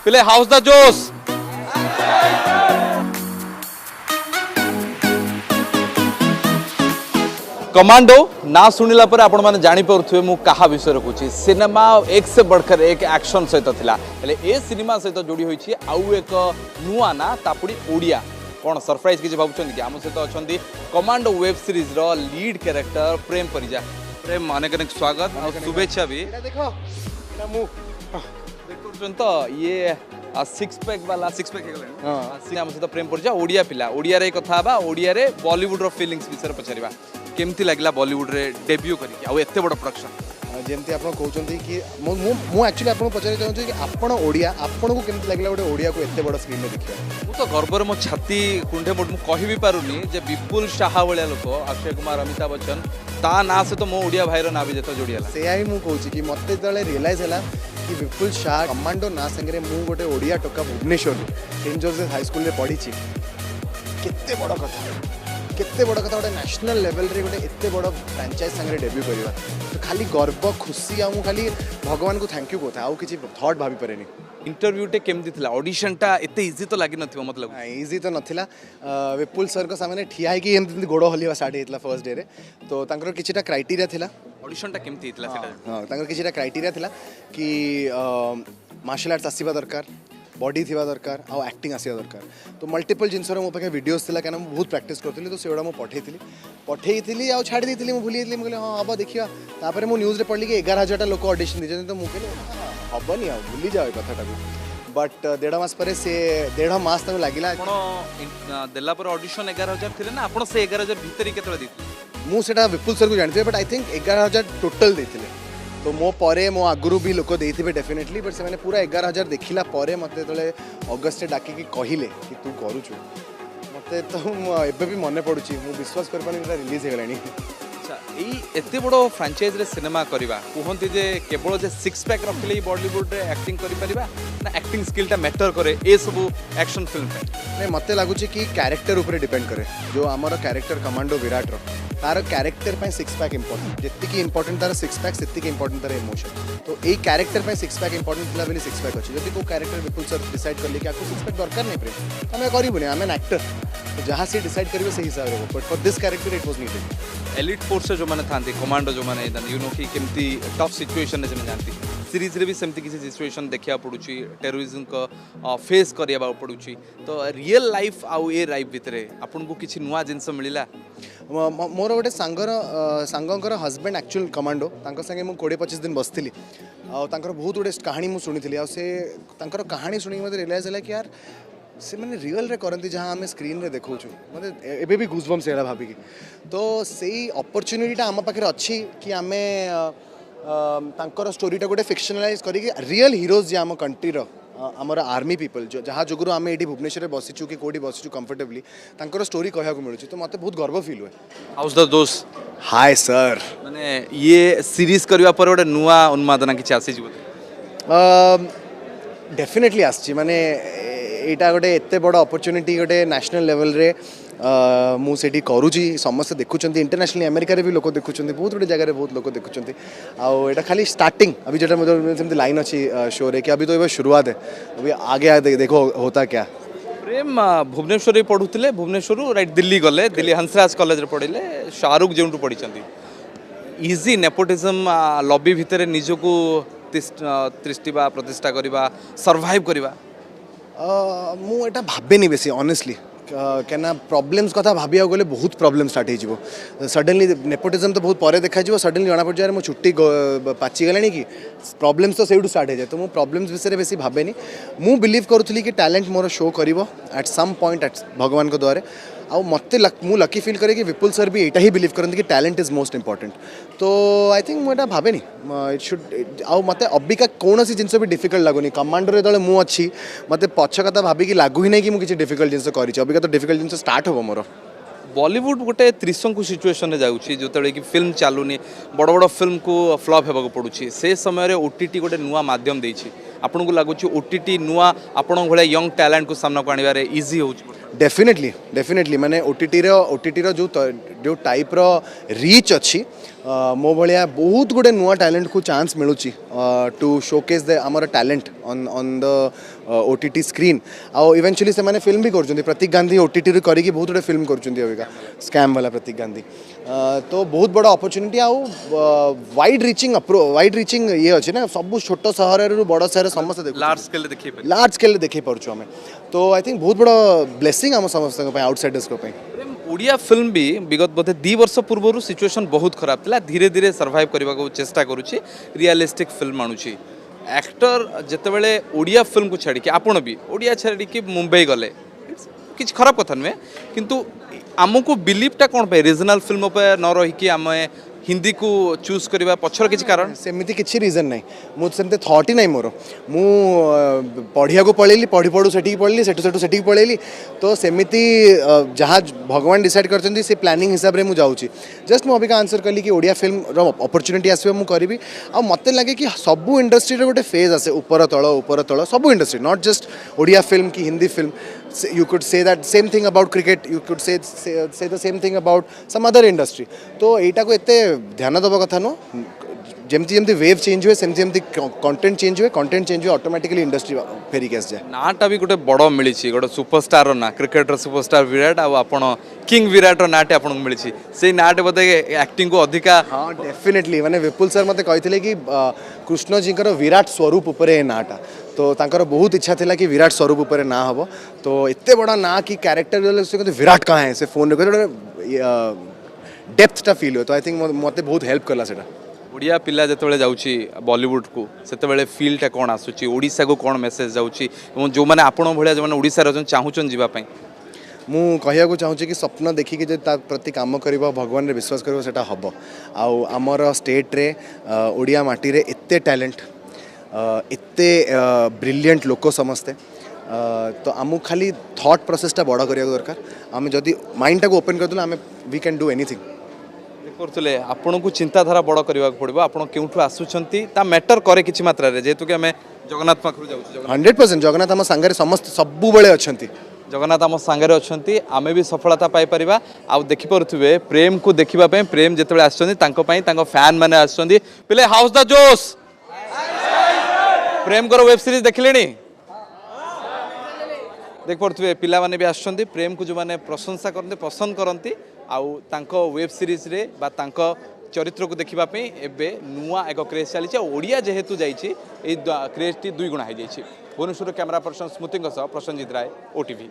पिले house the जोश commando ना शुणिला पर आपण माने जानि परुथुवे मु कहा विषय कहूँ सिनेमा एक से बढ़कर एक एक्शन सहित थिला हेले ए सिनेमा सहित जोड़ी होईछि आउ एक नुआ ना तापुडी ओडिया कौन सरप्राइज किसी भावुं कि आम सहित अच्छा कमांडो वेब सीरीज रो लीड कैरेक्टर प्रेम परिजा प्रेम अनेक अनेक स्वागत और शुभेच्छा भी देखो तो ये सिक्स पैक वाला सिक्स पैक आम सहित प्रेम परिजा ओडिया पिला ओडिया रे कथा बा ओडिया रे बॉलीवुड रो फीलिंग्स विषय पचारिबा केमती लागला बॉलीवुड रे डेब्यू करी आ एते बड़ प्रोडक्शन जेमती आप कहते कि मु एक्चुअली आपको पचार चाहूँ कि आपण ओडिया आपको केमती लगला गोटे ओडिया को एते बड़ स्क्रीन में देखिए मु तो गर्वर मो छाती कुंडे मोट मु कहि भी पारुनी जे विपुल शाह वाला लोक अक्षय कुमार अमिताभ बच्चन ता ना से तो मो ओडिया भाईर ना भी जेतो जोड़ियाला से ही मु कहूँ कि मते तले रियलाइज हैला कि विपुल शाह कमांडो ना संगे मु गोटे ओडिया टोका Bhubaneswar Saint Joseph high school रे पढ़ी केते बड़ कथा केते बड़ कथा गोटे नेशनल लेवल रे गोटे एते बड़ फ्रांचाइज संगे डेब्यू करवा तो खाली गर्व खुशी आ खाली भगवान को थैंक यू कहता आउ किसी थॉट भाभी पारेनी इंटरव्यू टे केमती थिला ऑडिशन टा एते इजी तो लागि नथिबो मतलब इजी तो नथिला विपुल सर को सामने ठिया है कि एमती गोड़ हलिवा स्टार्ट हेतला फर्स्ट डे रे तो तांकर किछिटा क्राइटेरिया थिला ऑडिशन टा केमती हितला सेटा हां तांकर किछिटा क्राइटेरिया थिला कि मार्शल आर्ट्स आसीबा दरकार बॉडी थी दरकार आउ एक्टिंग आसा दरकार तो मल्टीपल जिनस मो पाखे वीडियोस थिला कहीं बहुत प्रैक्टिस करी तो से पठेई आउ छाड़ी देती भूली मुझे हाँ हम देखा तापर मुझे न्यूज़ पढ़ली कि 11,000 लोक ऑडिशन दीजिए तो मुझे हेनी आ भूली जाओ कथाटा बट 1.5 मास पर से 1.5 मास तक लगे देला पर ऑडिशन 11,000 थे ना आप से 11,000 भीतर केतले मुझे विपुल सर को जानते बट आई थिंक 11,000 टोटल देते तो मो परे मो आगुरु भी लोक देइथिबे डेफिनेटली बट से पूरा 11,000 देखिला परे मते तले अगस्त डाकी कि कहिले कि तू करूछु मते तो एबे भी मने पडुची मु विश्वास कर पानी रिलीज हे गलानी अच्छा एई एते बडो फ्रांचाइज रे सिनेमा करबा कहंती जे केवल जे सिक्स पैक रखले बॉलीवुड रे एक्टिंग करि परिबा ना एक्टिंग स्किल टा मैटर करे ए सब एक्शन फिल्म पे नहीं मते लागुची कि कैरेक्टर ऊपर डिपेंड करे जो हमर कैरेक्टर कमांडो विराट रो तार कैरेक्टर पे सिक्स पैक इंपोर्टेंट जितकी इंपोर्टेंट तार सिक्स पैक सेतिकी इंपोर्टेंट तार इमोशन तो ए कैरेक्टर पे सिक्स पैक इंपोर्टेंट थिला बेली सिक्स पैक अछि जदि को कैरेक्टर विपुल सर डिसाइड करले कि आपको सिक्स पैक दरकार नहीं प्रेम हमें करिबुनी हम एन एक्टर तो जहां से डिसाइड करिवे सही हिसाब रे but for this character it was needed elite force जो माने थांती कमांडो जो माने यू नो कि केमती टफ सिचुएशन ने जने जानती सीरीज रे भी सेमती किसी सिचुएशन देखिया पडुची टेररिज्म को फेस करिया पडुची तो रियल लाइफ आउ ए लाइफ भितरे आपन को किछि नुवा जिंस मिलिला मोर गोटे सांगर हजबैंड एक्चुअल कमांडो संगे मुझे 20-25 दिन बसती और बहुत गुड़े कहानी मुझे शुणी आर कहानी शुणी मतलब रियलाइज है कि यार से मैंने रियल रे करती जहाँ आम स्क्रीन रे देखो मतलब एबे भी गूजबम्स है भाविकी तो सही अपॉर्चुनिटीटा आम पाखे अच्छी कि आम स्टोरीटा गोटे फिक्शनलाइज करी रियल हीरोज जे आम कंट्रीर आमर आर्मी पीपल जो जहाँ जो आम ये भुवनेश्वर बसीचु कि कौटी बसीचु कंफर्टेबली तांकर स्टोरी कहया मिलूँ तो मत बहुत गर्व फील हुए हाउस द दोस्त हाय सर माने ये सीरीज करबा पर गोटे नुआ उन्मादना किछि आसी जिवो डेफिनेटली आछि माने एटा गोटे एते बड़ अपॉर्चुनिटी गोटे नेशनल लेवल रे मु सेठी करूची समस्त देखुचंती इंटरनेशनली अमेरिका रे भी लोक देखुचंती बहुत गुड़े जगह बहुत लोक देखुचंती आउ एटा खाली स्टार्टिंग अभी जेटा सेमती लाइन अच्छी शो रे कि अभी तो ये शुरुआत है अभी आगे देखो होता क्या प्रेम भुवनेश्वर पढ़ुले भुवनेश्वर राइट दिल्ली गले दिल्ली हंसराज कॉलेज रे पढ़िले शाहरुख जो पढ़ी इजी नेपोटिज्म लॉबी भितर निजको त्रिष्टिबा प्रतिष्ठा करवा सर्वाइव करवा मु एटा भाबेनी बेसी ऑनेस्टली क्या प्रॉब्लम्स कथा भाविया गले बहुत प्रॉब्लम स्टार्ट हो सडनली नेपोटिज्म तो बहुत पर देखा सडनली जना पड़ जाए मो छुट्टी पाची गलानी कि प्रॉब्लम्स तो से स्टार्ट हो जाए तो मो प्रॉब्लम्स विषय बेसी भावेनी मु बिलीव करूली कि टैलेंट मोर शो करिवो एट सम पॉइंट एट भगवान को द्वारे आउ मत मु लकी फील करे कि विपुल सर भी एटा ही बिलीव करते कि टैलेंट इज मोस्ट इंपोर्टेंट तो आई थिंक मुझे भावेनी इट शुड आउ मत अबिका कौन सी जिनस भी डिफिकल्ट लगुनि कमांडर जो मु अच्छी मत पछ कथा भाविकी लागू ही नहीं कि मुझे डिफिकल्ट जिनस कर अबिका तो डिफिकल्ट जिनस स्टार्ट हो मोर बॉलीवुड गोटे त्रिशंकु सिचुएशन में जाऊँगी जो कि फिल्म चलुनी बड़ बड़ फिल्म को फ्लॉप होगा पड़ुछि से समय रे ओटीटी गोटे नुआ माध्यम देछि आपन को लागुछि ओटीटी नुआ आपन भले यंग टैलेंट को सामना को आनिबारे इजी हो डेफिनेटली डेफिनेटली माने ओटीटी जो टाइप रो रीच अच्छी मो भाया बहुत गुड़े नुआ टैलेंट को चांस मिलूँ टू शोकेस द आमर talent on the OTT screen आउ इवेंचुअली से माने फिल्म भी कर प्रतीक गांधी ओटीटी रे करिकी बहुत गुड़े फिल्म कर स्कैम वाला प्रतीक गांधी तो बहुत बड़ा अपॉर्चुनिटी आउ वाइड रीचिंग ये अच्छे ना सब छोट सहर रु बड़ सहर समस्त देख लार्ज स्केल देखी पार्छु आम तो आई थिंक बहुत बड़ा ब्लेसिंग आम समस्त आउटसाइडर्स को ओडिया फिल्म भी विगत बोधे 2 वर्ष पूर्व सिचुएशन बहुत खराब था धीरे धीरे सर्वाइव करने को चेष्टा करुच्ची रियलिस्टिक फिल्म आणुची एक्टर जितेबाला ओडिया फिल्म को छाड़ी आपण भी ओडिया छाड़ी मुंबई गले किसी खराब कथा नुहे किंतु आमको बिलीवटा कौन पे रीजनल फिल्म पे न रहीकि आम हिंदी को चूज करवा पछर किसी कारण सेमती किसी रीजन नहीं मुझे थॉट ही नहीं मोर मु पढ़िया को पढ़ेली पढ़ी पढ़ू से पढ़ली से पढ़ेली तो सेमती जहाँ भगवान डिसाइड कर से प्लानिंग हिसाब से मुझे जस्ट मुझे आंसर कली कि ओडिया फिल्म अपॉर्चुनिटी आसो मुझे करी आ मत लगे कि सबू इंडस्ट्री गोटे फेज आसे ऊपर तल सबू industry not just Odia film की Hindi film you could say that same thing about cricket you could say the same thing about some other industry तो एटा को एते ध्यान दबा कथा नो जेमती जेमती वेव चेंज हुए सेमती जेमती कंटेंट चेंज हुए ऑटोमेटिकली इंडस्ट्री फेरी केस जाए नाटा भी गोटे बड़ मिली गोटे सुपरस्टार ना क्रिकेटर सुपरस्टार विराट आपण किंग विराट नाटे आपन मिली से नाटे बोधे एक्टिंग को अधिका हाँ डेफिनेटली माने विपुल सर मते कहथिले कि कृष्ण जी विराट स्वरूप उपरे नाटा तो तांकर बहुत इच्छा थिला कि विराट स्वरूप उपर ना हम तो एते बड़ा ना कि कैरेक्टर से विराट कहाँ है से फोन डेप्थटा फील हो तो आई थिंक मते बहुत हेल्प कला सेटा ओडिया पिला जिते जाऊँगी बॉलीवुड को से फिल्टा कौन आसूची ओडिशा को कौन मेसेज जाऊँगी जो मैंने आपण भाया जो ओडिशा रही चाहून जावाई मु कहया को चाहूँ कि स्वप्न देखिकी जो प्रति काम कर भगवान रे विश्वास कर सेटा हम आउ आमर स्टेट रे ओडिया माटी रे एते टैलेंट एते ब्रिलियंट लोक समस्ते तो आमको खाली थॉट प्रोसेसटा बड़ा करिया दरकार आम जदि माइंडटा को ओपन करदेलु आम वी कैन डू एनीथिंग करते आपन को चिंताधारा बड़ करने पड़ो आप क्यों आसुंच मैटर करे किसी मात्रा जेहेतु कि आम जगन्नाथ पाखु जाऊँ 100% जगन्नाथ आम सांगे समस्त सबुबले अच्छा जगन्नाथ आम सांगे अच्छा आम भी सफलता पाइपर आउ देखिपे प्रेम को देखापी प्रेम जिते आसपाई फैन मैंने आसुँच पिले हाउस द जोश प्रेम कर वेब सीरीज देखिले देख पड़े पिला माने भी आसुँच प्रेम को जो मैंने प्रशंसा करते पसंद करती आउ वेब सीरीज रे बा चरित्र को देखापी एवं नुआ एक क्रेज चली ओडिया जेहेतु जाइए क्रेज टी 2 गुणा हो जाइए भुवनेश्वर कैमरा पर्सन स्मृति प्रसन्नजित राय ओटीवी।